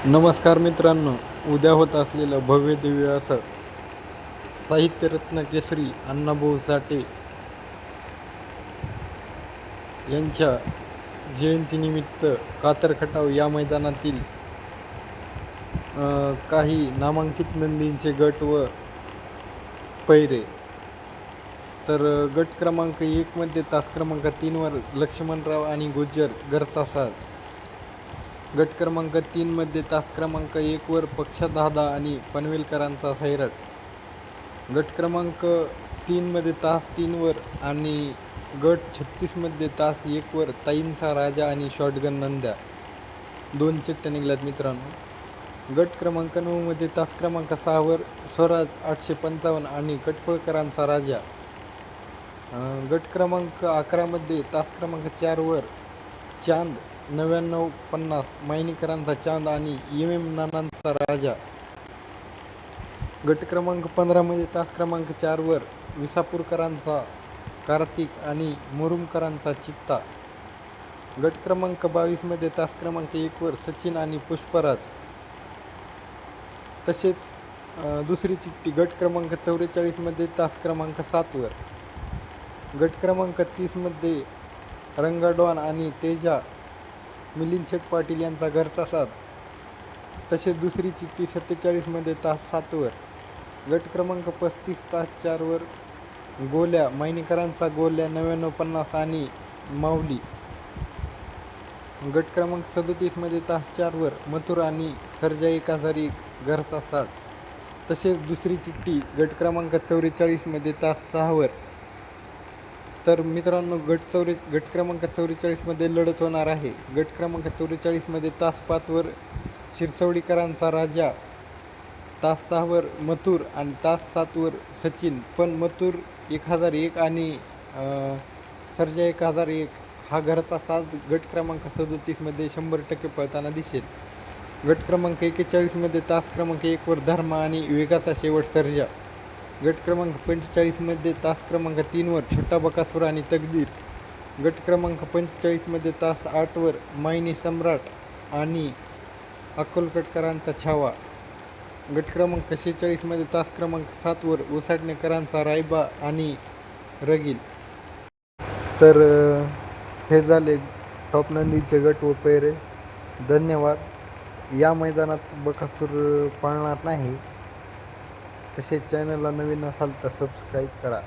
नमस्कार मित्रांनो, उद्या होत असलेलं भव्य दिव्य असं साहित्यरत्न केसरी अण्णाभाऊ साठे यांच्या जयंतीनिमित्त कातर खटाव या मैदानातील काही नामांकित नंदींचे गट व पैरे. तर गट क्रमांक 1 मध्ये तास क्रमांक 3 वर लक्ष्मणराव आणि गुज्जर घरचा साज. गट क्रमांक 3 मध्ये तास क्रमांक 1 वर पक्षदादा आणि पनवेलकरांचा सैराट. गट क्रमांक 3 मध्ये तास 3 वर आणि गट 36 मध्ये तास 1 वर ताईंचा राजा आणि शॉटगन नंद्या. 2 चिठ्ठ्या निघाल्यात मित्रांनो. गट क्रमांक 9 मध्ये तास क्रमांक 6 वर स्वराज 855 आणि कटपळकरांचा राजा. गट क्रमांक 11 मध्ये तास क्रमांक 4 वर चांद 9950 मायनीकरांचा चांद आणि MM नानांचा राजा. गट क्रमांक 15 मध्ये तास क्रमांक 4 वर विसापूरकरांचा कार्तिक आणि मुरुमकरांचा चित्ता. गट क्रमांक 22 मध्ये तास क्रमांक 1 वर सचिन आणि पुष्पराज. तसेच दुसरी चिठ्ठी गट क्रमांक 44 मध्ये तास क्रमांक 7 वर. गट क्रमांक 30 मध्ये रंगाडॉन आणि तेजा मिलिंद शेठ पाटील यांचा घरचा साथ. तसेच दुसरी चिठ्ठी 47 मध्ये तास 7 वर. गट क्रमांक 35 तास 4 वर गोल्या मायनीकरांचा गोल्या 9950 आणि माऊली. गट क्रमांक 37 मध्ये तास 4 वर मथुर आणि सर्जा 1001 घरचा साथ. तसेच दुसरी चिठ्ठी गट क्रमांक 44 मध्ये तास 6 वर. तर मित्रांनो, गट क्रमांक 44 मध्ये लढत होणार आहे. गट क्रमांक 44 मध्ये तास 5 वर शिरसवडीकरांचा राजा, तास 6 वर मथुर आणि तास 7 वर सचिन. पण मथुर 1001 आणि सर्जा 1001 हा घरचा साथ गट क्रमांक 37 मध्ये 100% पळताना दिसेल. गट क्रमांक 41 मध्ये तास क्रमांक 1 वर धर्मा आणि वेगाचा शेवट सर्जा. गट क्रमांक 45 मध्ये तास क्रमांक 3 वर छोटा बकासूर आणि तकदीर. गट क्रमांक 45 मध्ये तास 8 वर मायनी सम्राट आणि अक्कलकोटकरांचा छावा. गट क्रमांक 46 मध्ये तास क्रमांक 7 वर उसाटणेकरांचा रायबा आणि रगील. तर हे झाले टॉप नंदीचे गट व पैरे. धन्यवाद. या मैदानात बकासूर पाळणार नाही. तसेच चॅनलला नवीन असाल तर सबस्क्राईब करा.